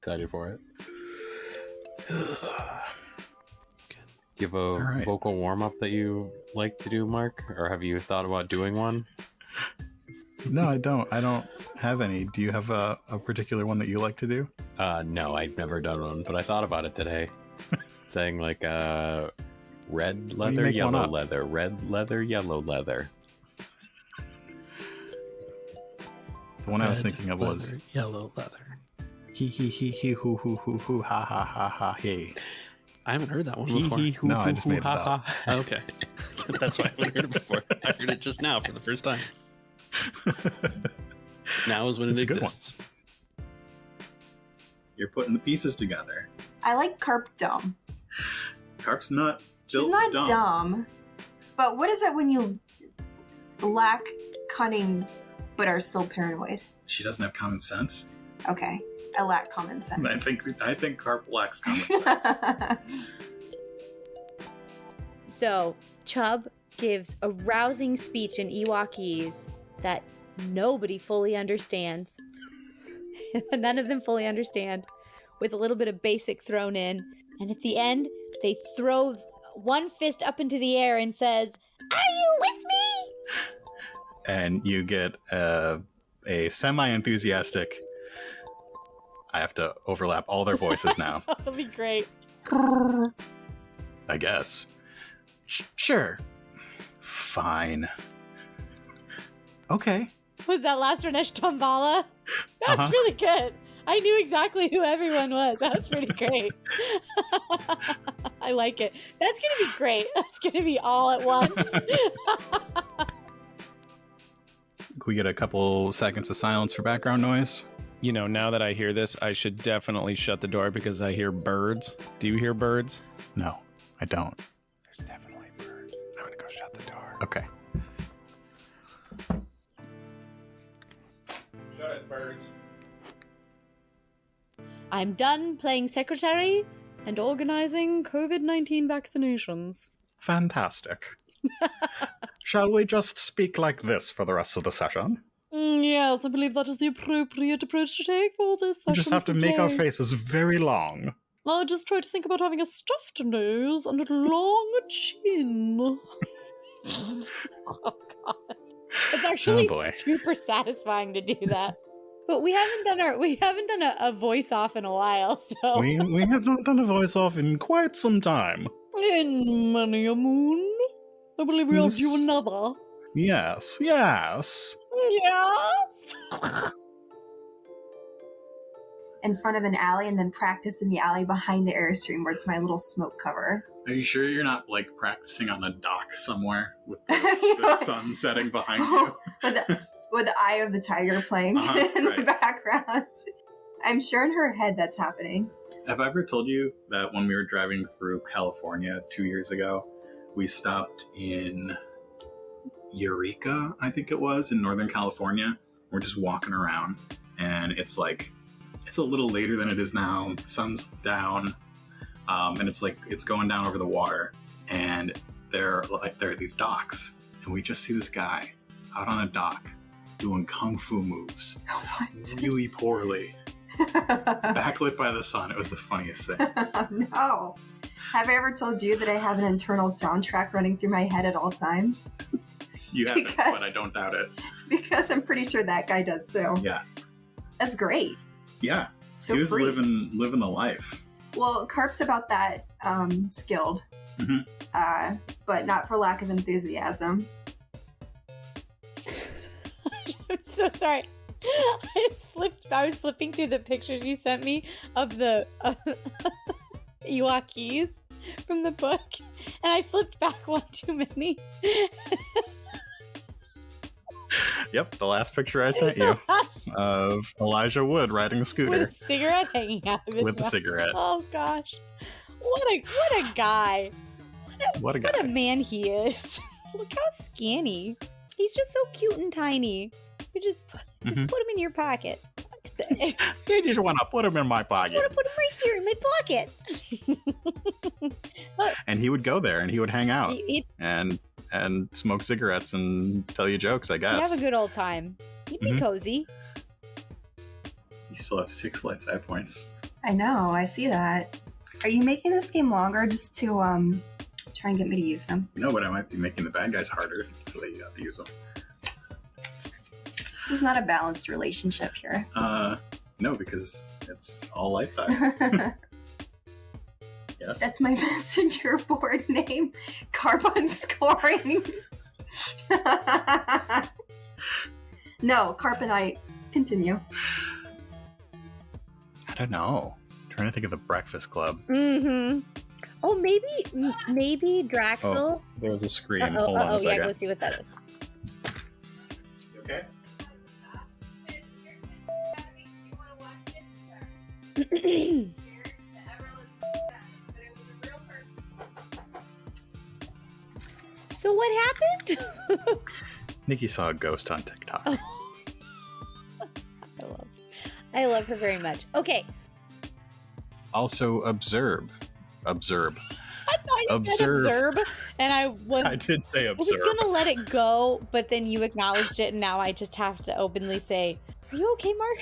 excited for it. Do you have a vocal warm-up that you like to do, Mark? Or have you thought about doing one? No, I don't. I don't have any. Do you have a particular one that you like to do? No, I've never done one, but I thought about it today. Saying like red leather, yellow leather, red leather, yellow leather. The one I was thinking of was yellow leather. He hoo hoo ha ha ha ha he. I haven't heard that one before. No, I just made it up. Okay. That's why I haven't heard it before. I heard it just now for the first time. Now is when it exists. You're putting the pieces together. I like Karp dumb. Karp's not built She's not dumb. dumb. But what is it when you lack cunning but are still paranoid? She doesn't have common sense. Okay. I lack common sense. I think Karp lacks common sense. So, Chub gives a rousing speech in Ewokese that nobody fully understands. None of them fully understand, with a little bit of basic thrown in. And at the end, they throw one fist up into the air and says, "Are you with me?" And you get a semi-enthusiastic... I have to overlap all their voices now. That'll be great. I guess. Sure. Fine. Okay. Was that last Ranesh Tombala? That's really good. I knew exactly who everyone was. That was pretty great. I like it. That's going to be great. That's going to be all at once. Can we get a couple seconds of silence for background noise? You know, now that I hear this, I should definitely shut the door because I hear birds. Do you hear birds? No, I don't. There's definitely birds. I'm going to go shut the door. Okay. Shut it, birds. I'm done playing secretary and organizing COVID-19 vaccinations. Fantastic. Shall we just speak like this for the rest of the session? Yes, I believe that is the appropriate approach to take for this session. We just have to make our faces very long. I'll just try to think about having a stuffed nose and a long chin. Oh, God. It's actually super satisfying to do that. But we haven't done a voice off in a while, so we have not done a voice off in quite some time. In many a moon, I believe we'll do another. Yes. Yes. In front of an alley and then practice in the alley behind the Airstream where it's my little smoke cover. Are you sure you're not like practicing on a dock somewhere with the sun setting behind you? With the Eye of the Tiger playing in the background. I'm sure in her head that's happening. Have I ever told you that when we were driving through California 2 years ago, we stopped in Eureka, I think it was, in Northern California. We're just walking around, and it's a little later than it is now. The sun's down, and it's going down over the water, and there are these docks, and we just see this guy out on a dock doing kung fu moves really poorly, backlit by the sun. It was the funniest thing. Oh, no. Have I ever told you that I have an internal soundtrack running through my head at all times? You haven't, but I don't doubt it. Because I'm pretty sure that guy does too. Yeah. That's great. Yeah. So he was free. living the life. Well, Karp's about that skilled, but not for lack of enthusiasm. I'm so sorry. I was flipping through the pictures you sent me of the Ewokese from the book, and I flipped back one too many. Yep, the last picture I sent you of Elijah Wood riding a scooter. With a cigarette hanging out of his With a cigarette. Oh, gosh. What a guy. What a guy. What a man he is. Look how skinny. He's just so cute and tiny. You just put him in your pocket. You just want to put him in my pocket. I want to put him right here in my pocket. And he would go there and he would hang out and smoke cigarettes and tell you jokes, I guess. Have a good old time. He'd be cozy. You still have 6 light side points. I know, I see that. Are you making this game longer just to try and get me to use them? No, but I might be making the bad guys harder so that you have to use them. This is not a balanced relationship here. No, because it's all light side. Yes. That's my messenger board name. Carbon scoring. No, Carbonite. Continue. I don't know. I'm trying to think of the Breakfast Club. Mm-hmm. Oh, maybe Draxel. Oh, there was a screen. Hold on a second. Yeah, go see what that is. You okay? So what happened? Nikki saw a ghost on TikTok. Oh. I love her very much. Okay. Also, observe. I thought you said observe, and I did say I was observe. gonna let it go, but then you acknowledged it, and now I just have to openly say, "Are you okay, Mark?"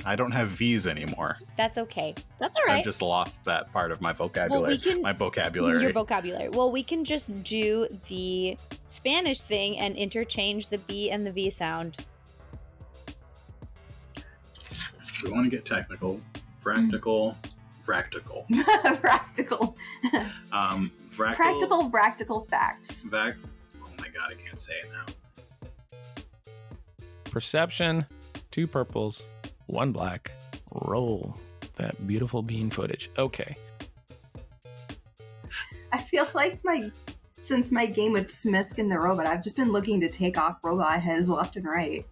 I don't have V's anymore. That's okay. That's all right. I've just lost that part of my vocabulary. My vocabulary. Your vocabulary. Well, we can just do the Spanish thing and interchange the B and the V sound. We want to get technical. Fractical. Practical. Fractal. Practical facts. Oh my god, I can't say it now. Perception, 2 purples, 1 black. Roll that beautiful bean footage. Okay. I feel like since my game with Smisk and the robot, I've just been looking to take off robot heads left and right.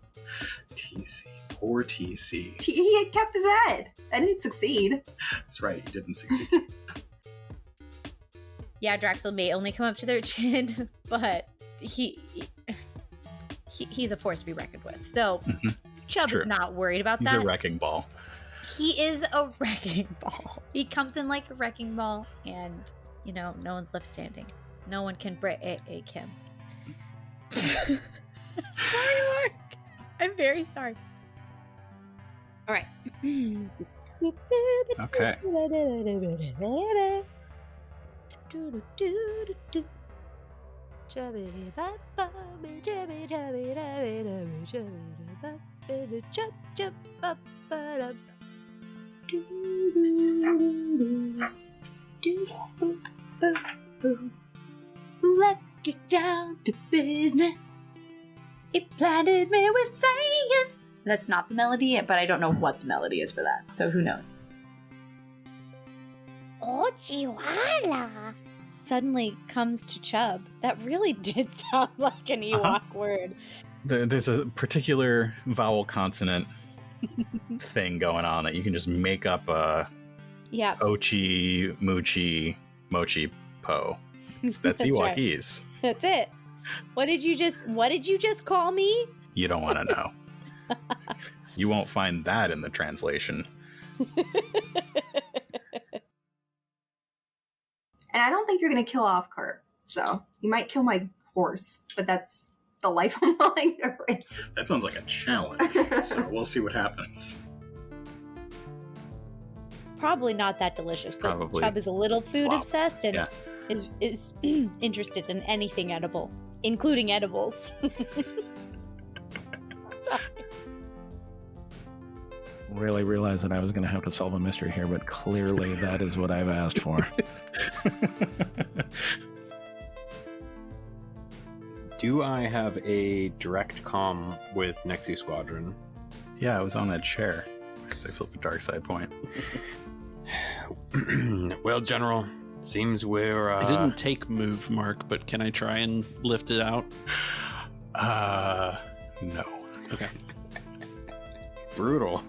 TC. Poor TC. He had kept his head. I didn't succeed. That's right, you didn't succeed. Yeah, Draxel may only come up to their chin, but he's a force to be reckoned with. So Chub is not worried about that. He's a wrecking ball. He is a wrecking ball. He comes in like a wrecking ball, and no one's left standing. No one can break him. Sorry, Mark. I'm very sorry. All right. Okay. Let's get down to business. It blinded me with science. That's not the melody, but I don't know what the melody is for that, so who knows? Oh, Chihuahua suddenly comes to Chub. That really did sound like an Ewok word. There's a particular vowel consonant thing going on that you can just make up a Ochi, Moochi, Mochi, Po. That's Ewokese. Right. That's it. What did you just call me? You don't want to know. You won't find that in the translation. And I don't think you're going to kill off Karp. So you might kill my horse, but that's the life I'm willing to risk. That sounds like a challenge. So we'll see what happens. It's probably not that delicious, but Probably Chub is a little food slop. obsessed and Yeah. is interested in anything edible, including edibles. Sorry. Really realized that I was going to have to solve a mystery here, but clearly that is what I've asked for. Do I have a direct comm with Nexus Squadron? Yeah, I was on that chair. So I flip a dark side point. Well, General, seems we're... I didn't take move, Mark, but can I try and lift it out? No. Okay. Brutal.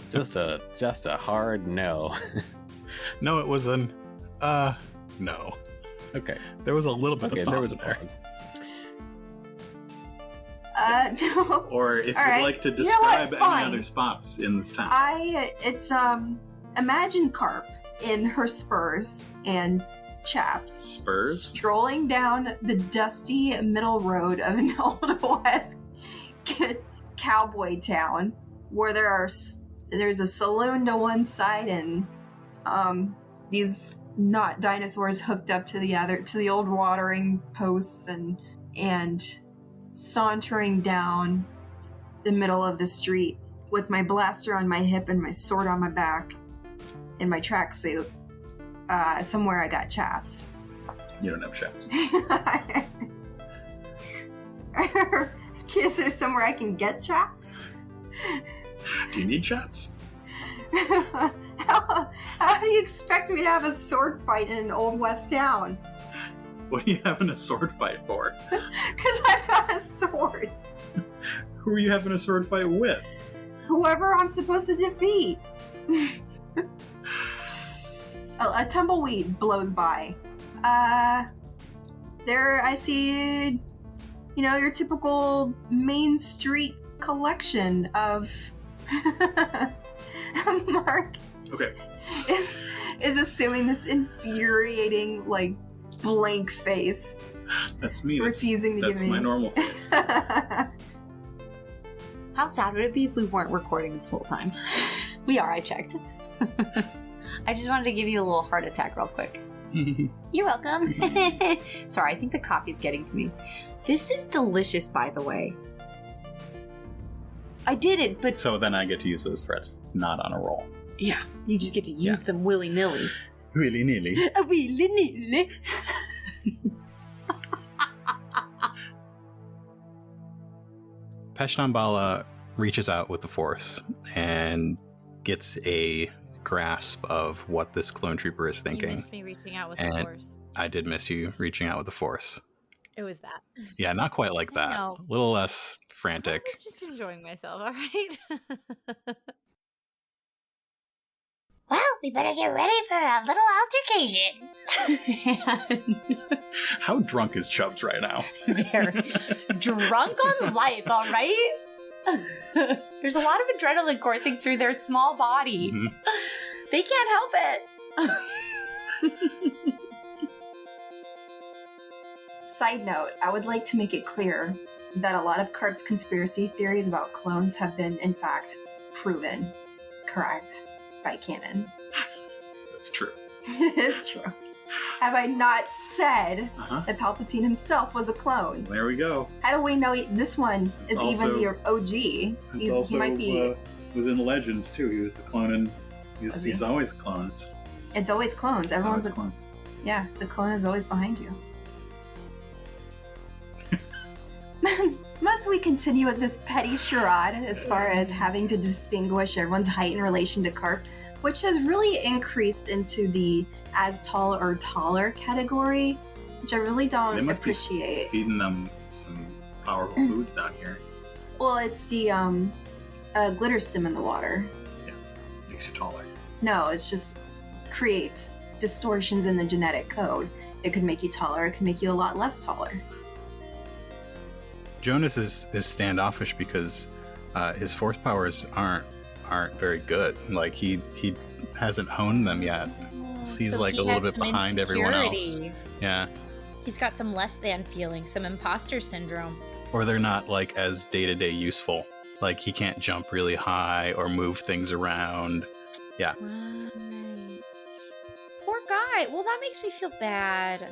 Just a hard no. No, it was an no. Okay. There was a little bit Okay, of thought there was a there. pause. No. Or if All you'd right. like to You know describe what? any Fine. other spots in this town. Imagine Karp in her spurs and chaps. Spurs? Strolling down the dusty middle road of an Old West cowboy town where there's a saloon to one side and these not dinosaurs hooked up to the old watering posts and sauntering down the middle of the street with my blaster on my hip and my sword on my back in my tracksuit. Somewhere I got chaps. You don't have chaps. Is there somewhere I can get chaps? Do you need chaps? How do you expect me to have a sword fight in an old west town? What are you having a sword fight for? Because I've got a sword. Who are you having a sword fight with? Whoever I'm supposed to defeat. A tumbleweed blows by. There I see, your typical Main Street collection of Mark. Okay. Is assuming this infuriating, blank face. That's me. Refusing to give me. That's my normal face. How sad would it be if we weren't recording this whole time? We are, I checked. I just wanted to give you a little heart attack real quick. You're welcome. Sorry, I think the coffee's getting to me. This is delicious, by the way. I did it, but... So then I get to use those threats not on a roll. Yeah, you just get to use them willy-nilly. Willy-nilly. Willy-nilly. Peshnambala reaches out with the Force and gets a grasp of what this clone trooper is thinking. You missed me reaching out with the Force. I did miss you reaching out with the Force. It was that. Yeah, not quite like that. A little less frantic. I was just enjoying myself, all right? Well, we better get ready for a little altercation. How drunk is Chubbs right now? They're drunk on life, all right? There's a lot of adrenaline coursing through their small body. Mm-hmm. They can't help it. Side note, I would like to make it clear that a lot of Karp's conspiracy theories about clones have been, in fact, proven correct by canon. That's true. It is true. Have I not said that Palpatine himself was a clone? There we go. How do we know this one is also, even the OG? He might be. Was in Legends too. He was a clone, and he's always a clone. It's always clones. Everyone's clones. Yeah, the clone is always behind you. Must we continue with this petty charade as far as having to distinguish everyone's height in relation to Karp, which has really increased into the as tall or taller category, which I really don't appreciate. Be feeding them some powerful foods down here. Well, it's the glitter stim in the water. Yeah, makes you taller. No, it's just creates distortions in the genetic code. It could make you taller. It could make you a lot less taller. Jonas is standoffish because his force powers aren't very good. Like he hasn't honed them yet. So he's like a little bit behind everyone else. Yeah. He's got some less than feeling, some imposter syndrome. Or they're not like as day-to-day useful. Like he can't jump really high or move things around. Yeah. Right. Poor guy. Well, that makes me feel bad.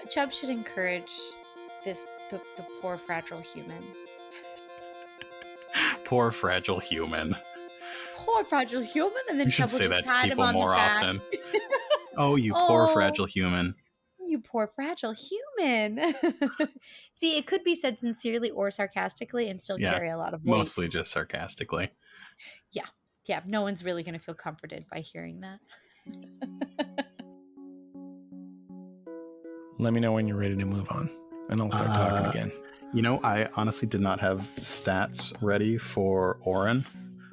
Chub should encourage the poor fragile human. Poor fragile human. Poor fragile human, and then you should say that to people more often. Oh, you poor fragile human. You poor fragile human. See, it could be said sincerely or sarcastically and still carry a lot of weight. Mostly just sarcastically. Yeah. No one's really going to feel comforted by hearing that. Let me know when you're ready to move on, and I'll start talking again. I honestly did not have stats ready for Oren,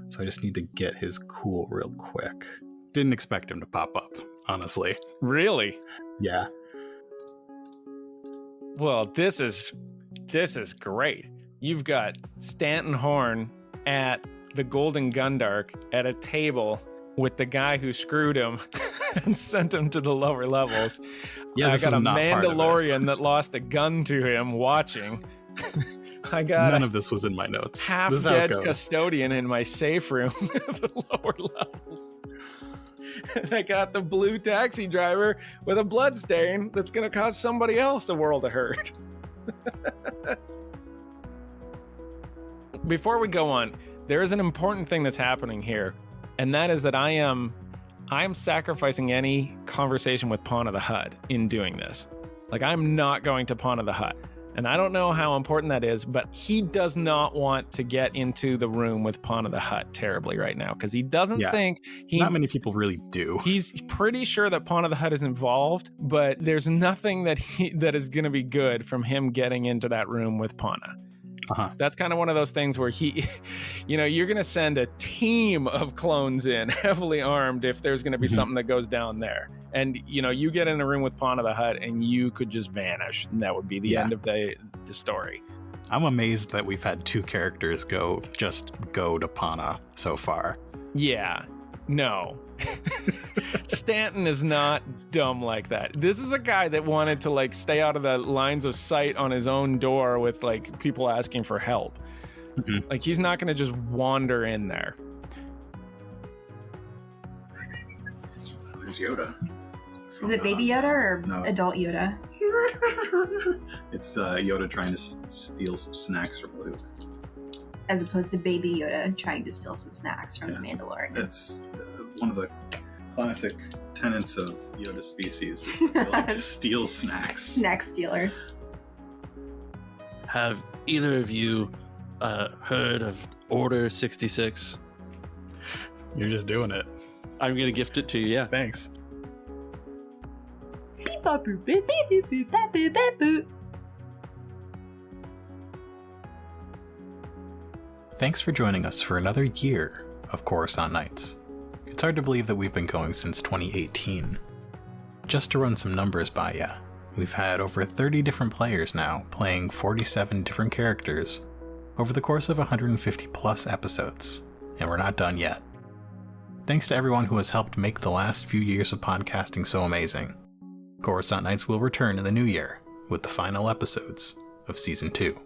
so I just need to get his cool real quick. Didn't expect him to pop up, honestly. Really? Yeah. Well, this is great. You've got Stanton Horn at the Golden Gundark at a table with the guy who screwed him and sent him to the lower levels. Yeah, I got a Mandalorian that lost a gun to him watching. I got none of this was in my notes. Half-dead custodian in my safe room at the lower levels. And I got the blue taxi driver with a blood stain that's going to cause somebody else a world of hurt. Before we go on, there is an important thing that's happening here, and that is that I am sacrificing any conversation with Pawn of the Hut in doing this. Like, I'm not going to Pawn of the Hut. And I don't know how important that is, but he does not want to get into the room with Pawn of the Hut terribly right now, because he doesn't think not many people really do. He's pretty sure that Pawn of the Hut is involved, but there's nothing that is going to be good from him getting into that room with Pana. That's kind of one of those things where you're going to send a team of clones in heavily armed if there's going to be something that goes down there. And, you get in a room with Pawn of the Hut and you could just vanish. And that would be the end of the story. I'm amazed that we've had 2 characters go to Pana so far. Yeah. No. Stanton is not dumb like that. This is a guy that wanted to stay out of the lines of sight on his own door with people asking for help. He's not going to just wander in there. There's Yoda. Is it Baby Yoda or Adult Yoda? It's Yoda trying to steal some snacks from Luke. As opposed to Baby Yoda trying to steal some snacks from the Mandalorian. That's one of the classic tenets of Yoda species is that they like to steal snacks. Snack stealers. Have either of you heard of Order 66? You're just doing it. I'm going to gift it to you, yeah. Thanks. Thanks for joining us for another year of Coruscant Nights. It's hard to believe that we've been going since 2018. Just to run some numbers by ya, we've had over 30 different players now, playing 47 different characters over the course of 150 plus episodes, and we're not done yet. Thanks to everyone who has helped make the last few years of podcasting so amazing. Coruscant Nights will return in the new year with the final episodes of Season 2.